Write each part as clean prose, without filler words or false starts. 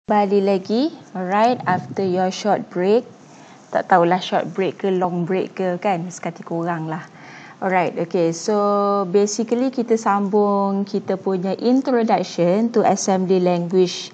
Kembali lagi, right after your short break. Tak tahulah short break ke long break ke kan, sekati kurang lah. Alright, okay, so basically kita sambung kita punya introduction to assembly language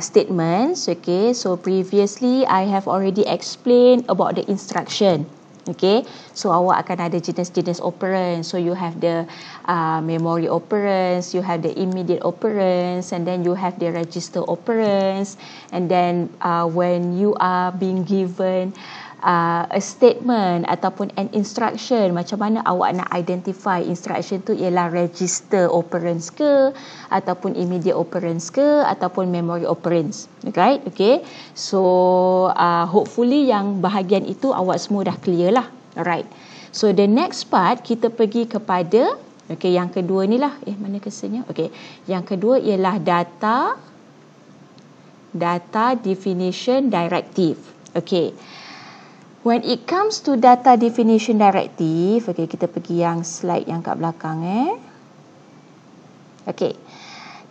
statements. Okay, so previously I have already explained about the instruction. Okay, so awak akan ada jenis-jenis operand. So you have the memory operands, you have the immediate operands, and then you have the register operands. And then when you are being given a statement ataupun an instruction, macam mana awak nak identify instruction tu ialah register operands ke, ataupun immediate operands ke, ataupun memory operands. Right? Okay. So hopefully yang bahagian itu awak semua dah clear lah. Alright. So the next part kita pergi kepada, okay, yang kedua ni lah. Mana kesannya? Okay. Yang kedua ialah data definition directive. Okay. When it comes to data definition directive, okay, kita pergi yang slide yang kat belakang Okay.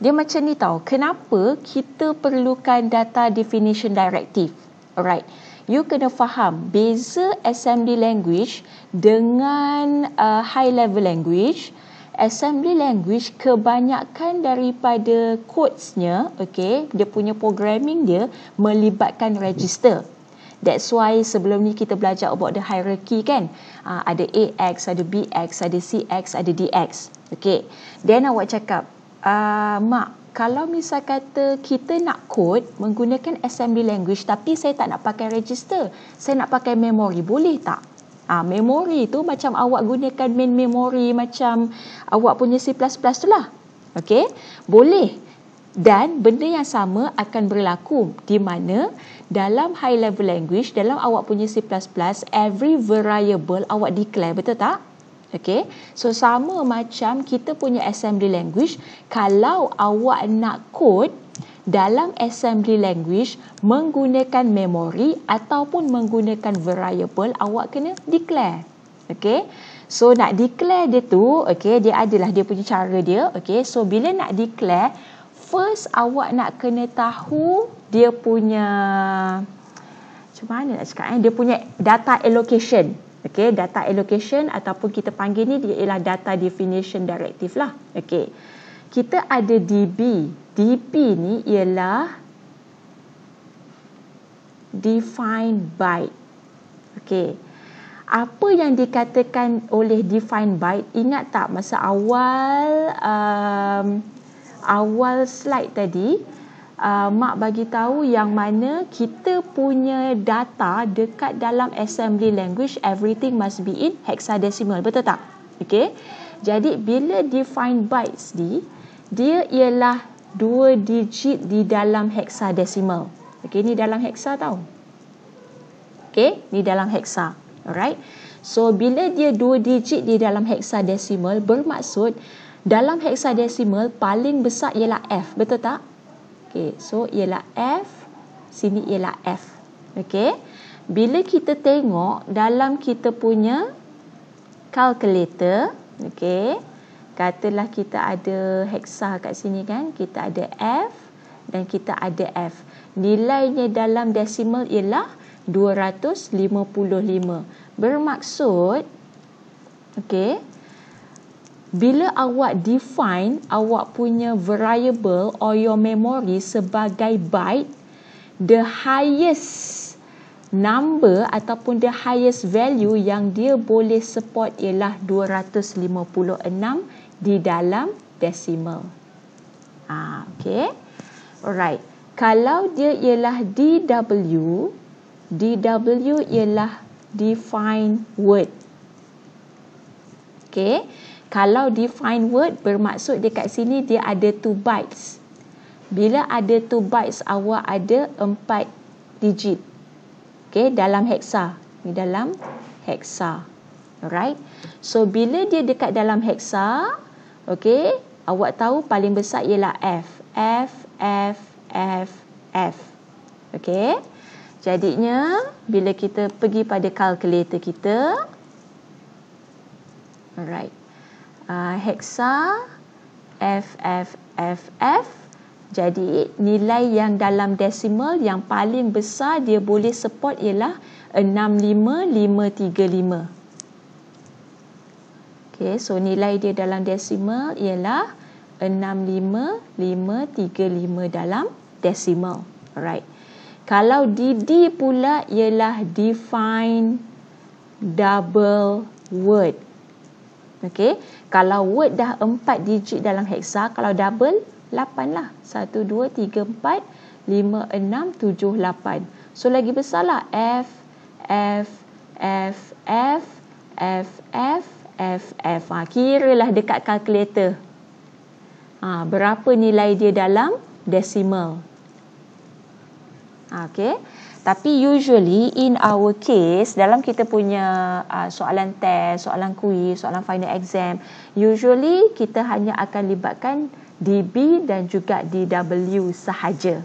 Dia macam ni tau. Kenapa kita perlukan data definition directive? Alright. You kena faham beza assembly language dengan high level language. Assembly language kebanyakan daripada codesnya, okay, dia punya programming dia melibatkan register. That's why sebelum ni kita belajar about the hierarchy kan. Ada AX, ada BX, ada CX, ada DX. Okay. Then awak cakap, Mak, kalau misal kata kita nak code menggunakan assembly language tapi saya tak nak pakai register, saya nak pakai memory, boleh tak? Memory tu macam awak gunakan main memory macam awak punya C++ tu lah. Okay. Boleh. Dan benda yang sama akan berlaku di mana dalam high level language, dalam awak punya C++, every variable awak declare, betul tak? Okay. So sama macam kita punya assembly language, kalau awak nak code dalam assembly language menggunakan memory ataupun menggunakan variable, awak kena declare. Okay. So nak declare dia tu, okay, dia adalah dia punya cara dia. Okay. So bila nak declare, first awak nak kena tahu dia punya, macam mana nak cakap, dia punya data allocation. Okay, data allocation ataupun kita panggil ni dia ialah data definition directive lah. Okay, kita ada DB. DB ni ialah define byte. Okay, apa yang dikatakan oleh define byte, ingat tak masa awal slide tadi, Mak bagi tahu yang mana kita punya data dekat dalam assembly language, everything must be in hexadecimal, betul tak? Okay. Jadi bila define bytes dia ialah 2 digit di dalam hexadecimal. Okay, ni dalam hexa tau. Okay, ni dalam hexa. Alright. So bila dia 2 digit di dalam hexadecimal, bermaksud dalam hexadecimal paling besar ialah F, betul tak? Okay, so ialah F, sini ialah F. Okay, bila kita tengok dalam kita punya calculator, okay, katalah kita ada hexa kat sini kan, kita ada F dan kita ada F. Nilainya dalam desimal ialah 255. Bermaksud, okay, bila awak define awak punya variable or your memory sebagai byte, the highest number ataupun the highest value yang dia boleh support ialah 256 di dalam decimal. Okay. Alright. Kalau dia ialah DW ialah define word. Okay. Kalau define word bermaksud dekat sini dia ada 2 bytes. Bila ada 2 bytes, awak ada 4 digit. Okay, dalam hexa. Ni dalam hexa. Alright. So bila dia dekat dalam hexa, okay, awak tahu paling besar ialah F. F, F, F, F. Okay. Jadinya bila kita pergi pada calculator kita, alright, hexa F, F, F, F, Jadi nilai yang dalam desimal yang paling besar dia boleh support ialah 65535. Okay, so nilai dia dalam desimal ialah 65535 dalam desimal. Alright. Kalau DD pula ialah define double word. Okay. Kalau word dah 4 digit dalam hexa, kalau double 8 lah. 1, 2, 3, 4, 5, 6, 7, 8. So lagi besar lah. F, F, F, F, F, F, F, F. Kiralah dekat kalkulator. Berapa nilai dia dalam decimal. Okay. Tapi usually in our case, dalam kita punya soalan test, soalan kuis, soalan final exam, usually kita hanya akan libatkan DB dan juga DW sahaja.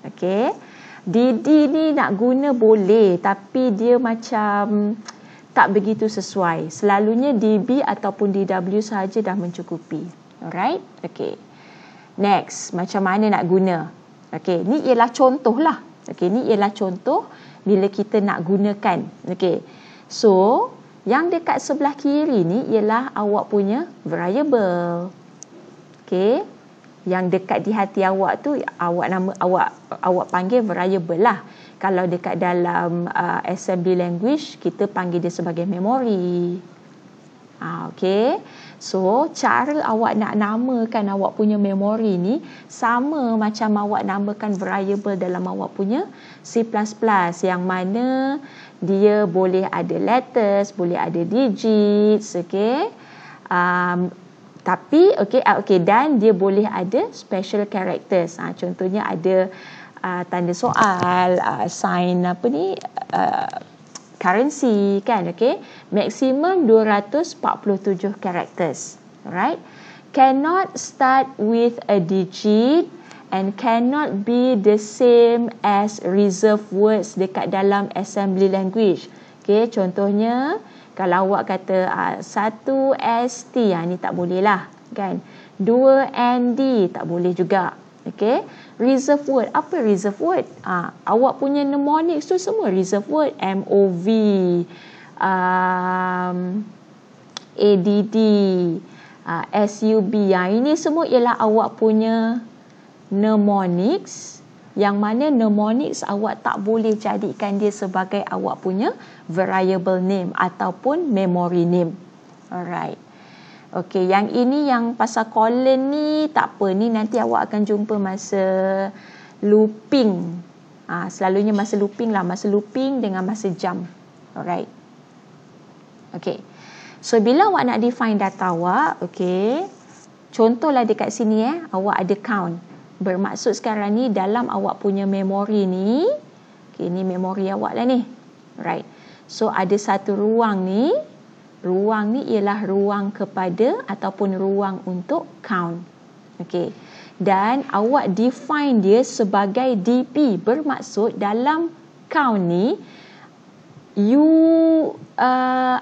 Okay. DD ni nak guna boleh, tapi dia macam tak begitu sesuai. Selalunya DB ataupun DW sahaja dah mencukupi. Alright? Okay. Next, macam mana nak guna? Okay, ni ialah contoh lah. Okay, ni ialah contoh bila kita nak gunakan. Okay. So, yang dekat sebelah kiri ni ialah awak punya variable. Okay. Yang dekat di hati awak tu awak panggil variable lah. Kalau dekat dalam assembly language kita panggil dia sebagai memory. Okay. So, cara awak nak namakan awak punya memory ni sama macam awak namakan variable dalam awak punya C++, yang mana dia boleh ada letters, boleh ada digits, okay. Tapi okay, dan dia boleh ada special characters. Contohnya ada tanda soal, sign apa ni, currency kan, okay. Maximum 247 characters. Alright. Cannot start with a digit and cannot be the same as reserved words dekat dalam assembly language. Okay, contohnya kalau awak kata 1 ST, ni tak boleh lah kan. 2 ND tak boleh juga. Okay. Reserve word. Apa reserve word? Awak punya mnemonics tu semua reserve word. MOV, ADD, SUB. Ini semua ialah awak punya mnemonics, yang mana mnemonics awak tak boleh jadikan dia sebagai awak punya variable name ataupun memory name. Alright. Okey, yang ini yang pasal colon ni tak apa, ni nanti awak akan jumpa masa looping. Selalunya masa looping lah, masa looping dengan masa jump. Alright. Okey. So bila awak nak define data awak, okey. Contohlah dekat sini awak ada count. Bermaksud sekarang ni dalam awak punya memori ni, okey, ni memori awak lah ni. Right. So ada satu ruang ni. Ruang ni ialah ruang kepada ataupun ruang untuk count. Okey. Dan awak define dia sebagai DP. Bermaksud dalam count ni you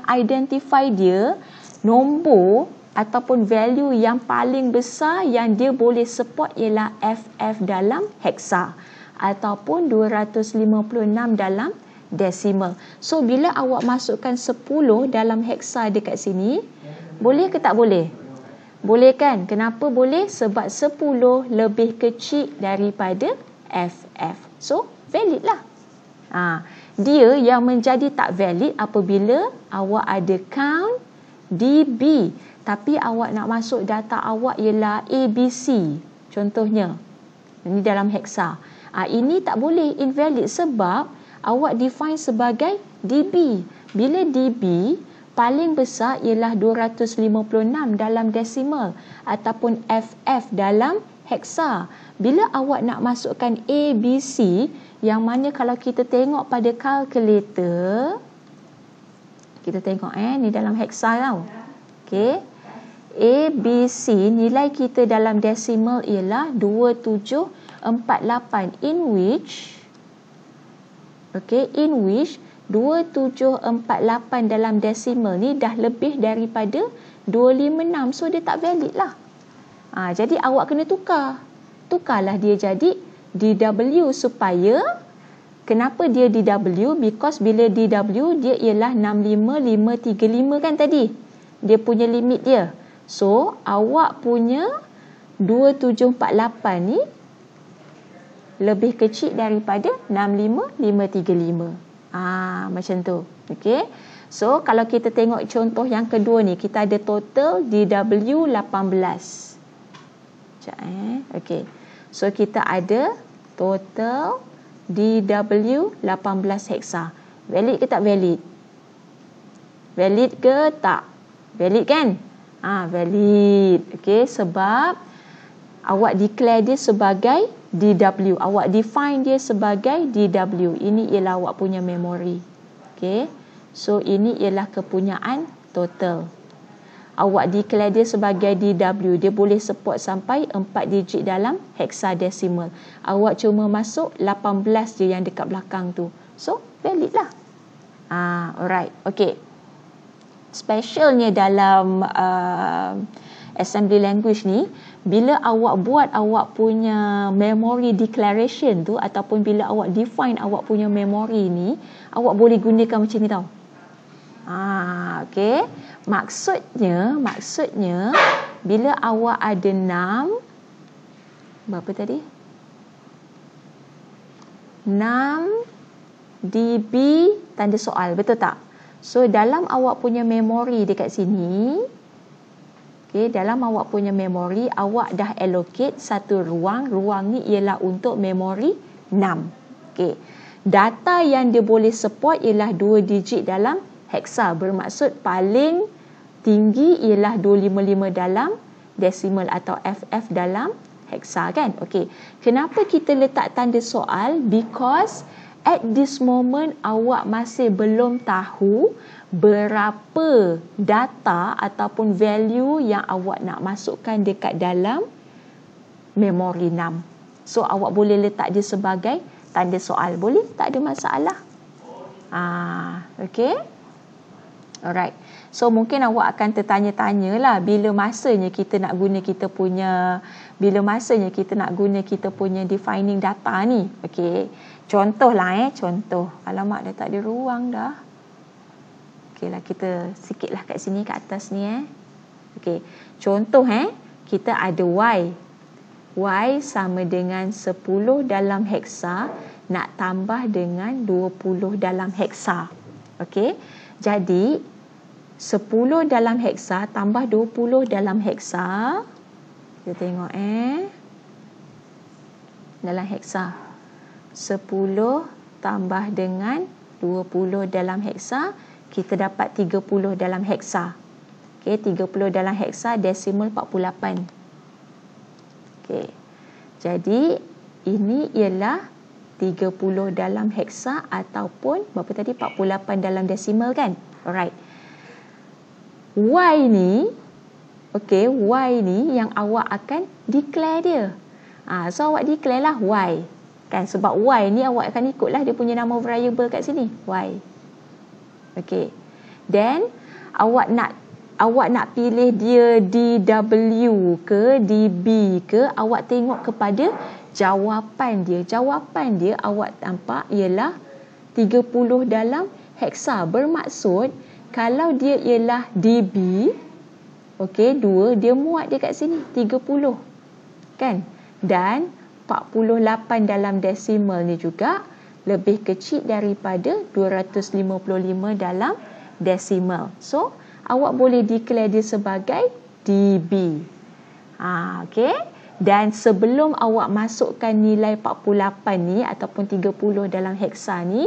identify dia nombor ataupun value yang paling besar yang dia boleh support ialah FF dalam hexa ataupun 256 dalam decimal. So bila awak masukkan 10 dalam hexa dekat sini, boleh ke tak boleh? Boleh kan? Kenapa boleh? Sebab 10 lebih kecil daripada FF. So valid lah. Dia yang menjadi tak valid apabila awak ada count DB, tapi awak nak masuk data awak ialah ABC. Contohnya, ini dalam hexa. Ini tak boleh, invalid, sebab awak define sebagai DB. Bila DB paling besar ialah 256 dalam decimal ataupun FF dalam hexa. Bila awak nak masukkan ABC, yang mana kalau kita tengok pada kalkulator, kita tengok ni dalam hexa tau. Okey. ABC nilai kita dalam decimal ialah 2748, in which 2748 dalam decimal ni dah lebih daripada 256, so dia tak valid lah. Jadi awak kena tukar. tukarlah dia jadi DW supaya, kenapa dia DW? Because bila DW dia ialah 65535 kan tadi. Dia punya limit dia. So, awak punya 2748 ni lebih kecil daripada 65535. Macam tu. Okey. So, kalau kita tengok contoh yang kedua ni, kita ada total DW 18. Sekejap Okey. So, kita ada total DW 18 heksa. Valid ke tak valid? Valid ke tak? Valid kan? Valid. Okey, sebab awak declare dia sebagai DW. Awak define dia sebagai DW. Ini ialah awak punya memori. Okey. So, ini ialah kepunyaan total. Awak declare dia sebagai DW. Dia boleh support sampai 4 digit dalam hexadecimal. Awak cuma masuk 18 je yang dekat belakang tu. So, valid lah. Alright. Okey. Specialnya dalam assembly language ni, bila awak buat awak punya memory declaration tu, ataupun bila awak define awak punya memory ni, awak boleh gunakan macam ni tau. Okey. Maksudnya bila awak ada 6, berapa tadi? 6 dB tanda soal, betul tak? So, dalam awak punya memory dekat sini, okay, dalam awak punya memory, awak dah allocate satu ruang. Ruang ni ialah untuk memory 6. Okay. Data yang dia boleh support ialah 2 digit dalam hexa. Bermaksud paling tinggi ialah 255 dalam decimal atau FF dalam hexa kan? Okay. Kenapa kita letak tanda soal? Because at this moment awak masih belum tahu berapa data ataupun value yang awak nak masukkan dekat dalam memori 6. So, awak boleh letak dia sebagai tanda soal. Boleh? Tak ada masalah. Okay. Alright. So, mungkin awak akan tertanya-tanya lah bila masanya kita nak guna kita punya defining data ni. Okay. Contoh lah contoh. Alamak, dah tak ada ruang dah. Okey lah, kita sikit lah kat sini, kat atas ni Okey. Contoh kita ada Y. Y sama dengan 10 dalam hexa nak tambah dengan 20 dalam hexa. Okey. Jadi 10 dalam hexa tambah 20 dalam hexa. Kita tengok dalam hexa. 10 tambah dengan 20 dalam hexa, kita dapat 30 dalam hexa. Okey, 30 dalam hexa desimal 48. Okey. Jadi ini ialah 30 dalam hexa ataupun berapa tadi, 48 dalam desimal kan? Alright. Y ni, okey, Y ni yang awak akan declare dia. So awak declare lah Y. Kan, sebab Y ni awak akan ikutlah dia punya nama variable kat sini, Y. Okey. Then awak nak pilih dia DW ke DB ke, awak tengok kepada jawapan dia. Jawapan dia awak nampak ialah 30 dalam hexa. Bermaksud kalau dia ialah DB, okey, 2, dia muat dia kat sini 30. Kan? Dan 48 dalam desimal ni juga lebih kecil daripada 255 dalam desimal. So, awak boleh declare dia sebagai DB. Okey. Dan sebelum awak masukkan nilai 48 ni ataupun 30 dalam hexa ni,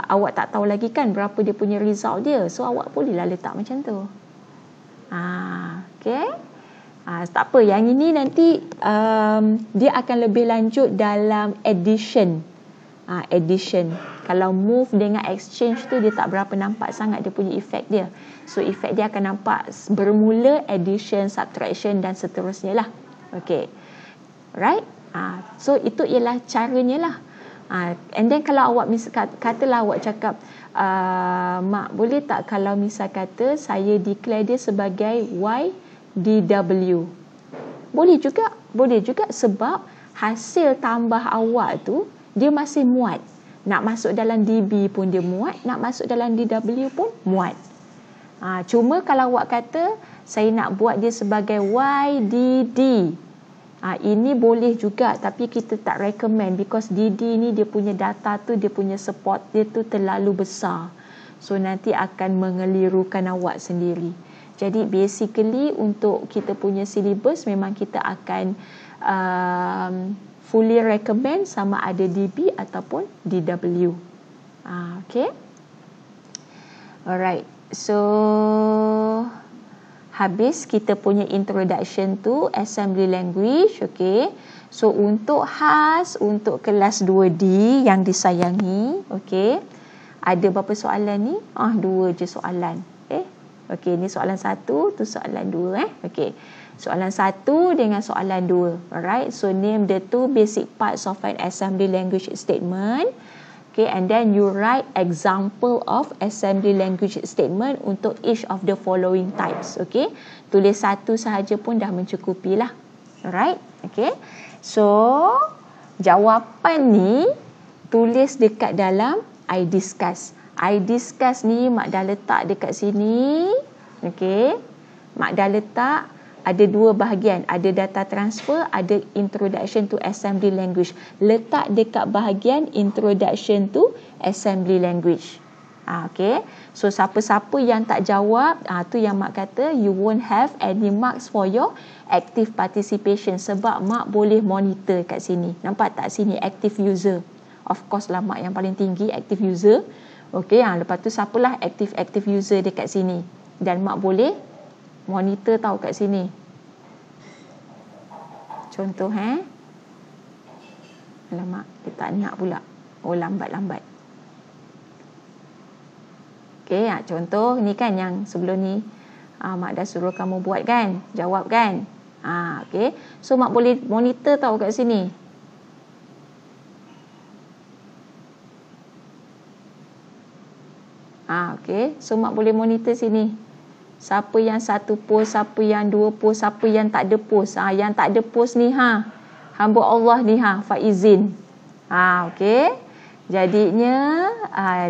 awak tak tahu lagi kan berapa dia punya result dia. So, awak bolehlah letak macam tu. Okey. Tak apa, yang ini nanti dia akan lebih lanjut dalam addition. Kalau move dengan exchange tu dia tak berapa nampak sangat dia punya efek dia. So efek dia akan nampak bermula addition, subtraction dan seterusnya lah. Okay. Right? So itu ialah caranya lah. And then kalau awak katalah awak cakap, Mak, boleh tak kalau misal kata saya declare dia sebagai Y DW? Boleh juga. Boleh juga sebab hasil tambah awak tu dia masih muat. Nak masuk dalam DB pun dia muat, nak masuk dalam DW pun muat. Cuma kalau awak kata saya nak buat dia sebagai YDD, ini boleh juga, tapi kita tak recommend because DD ni dia punya data tu, dia punya support dia tu terlalu besar. So nanti akan mengelirukan awak sendiri. Jadi basically untuk kita punya syllabus memang kita akan fully recommend sama ada DB ataupun DW. Okay. Alright. So habis kita punya introduction to assembly language. Okay. So untuk khas untuk kelas 2D yang disayangi, okay, ada berapa soalan ni? 2 je soalan. Okey, ni soalan 1, tu soalan 2. Okey. Soalan 1 dengan soalan 2. Alright. So name the two basic parts of an assembly language statement. Okay, and then you write example of assembly language statement untuk each of the following types. Okay. Tulis satu sahaja pun dah mencukupi lah. Alright. Okay. So jawapan ni tulis dekat dalam I discuss. I discuss ni Mak dah letak dekat sini. Okey. Mak dah letak ada 2 bahagian. Ada data transfer, ada introduction to assembly language. Letak dekat bahagian introduction to assembly language. Okey. So siapa-siapa yang tak jawab, tu yang Mak kata you won't have any marks for your active participation sebab Mak boleh monitor kat sini. Nampak tak sini active user? Of course lah Mak yang paling tinggi active user. Okey, lepas tu siapalah active user dekat sini. Dan Mak boleh monitor tahu kat sini. Contoh Alamak, dia tak nak pula. Oh, lambat-lambat. Okey, contoh ni kan yang sebelum ni Mak dah suruh kamu buat kan? Jawab kan? Okey. So Mak boleh monitor tahu kat sini. Okey, so Mak boleh monitor sini. Siapa yang 1 post, siapa yang 2 post, siapa yang tak ada post. Yang tak ada post ni hamba Allah ni Faizin. Okey. Jadinya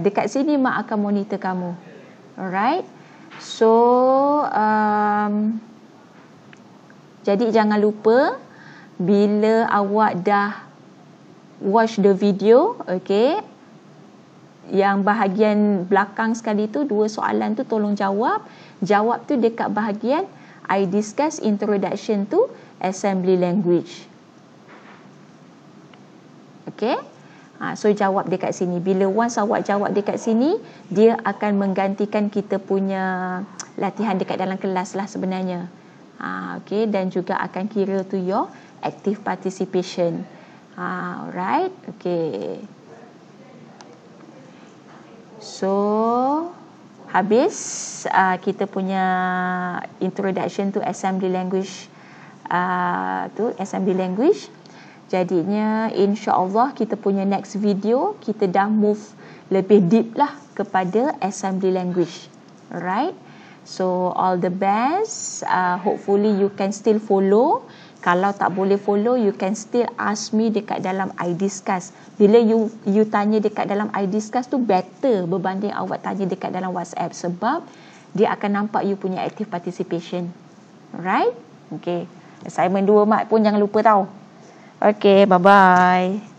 dekat sini Mak akan monitor kamu. Alright. So jadi jangan lupa bila awak dah watch the video, okey, yang bahagian belakang sekali tu 2 soalan tu tolong jawab. Jawab tu dekat bahagian I discuss introduction to assembly language. Okay. So jawab dekat sini. Bila once awak jawab dekat sini, dia akan menggantikan kita punya latihan dekat dalam kelas lah sebenarnya. Okay. Dan juga akan kira tu your active participation. Alright. Okay. So habis kita punya introduction to assembly language, jadinya insya-Allah kita punya next video kita dah move lebih deep lah kepada assembly language. Alright. So all the best. Hopefully you can still follow. Kalau tak boleh follow, you can still ask me dekat dalam I discuss. Bila you tanya dekat dalam I discuss tu better berbanding awak tanya dekat dalam WhatsApp sebab dia akan nampak you punya active participation. Alright? Okay. Assignment 2 Mak pun jangan lupa tau. Okay, bye-bye.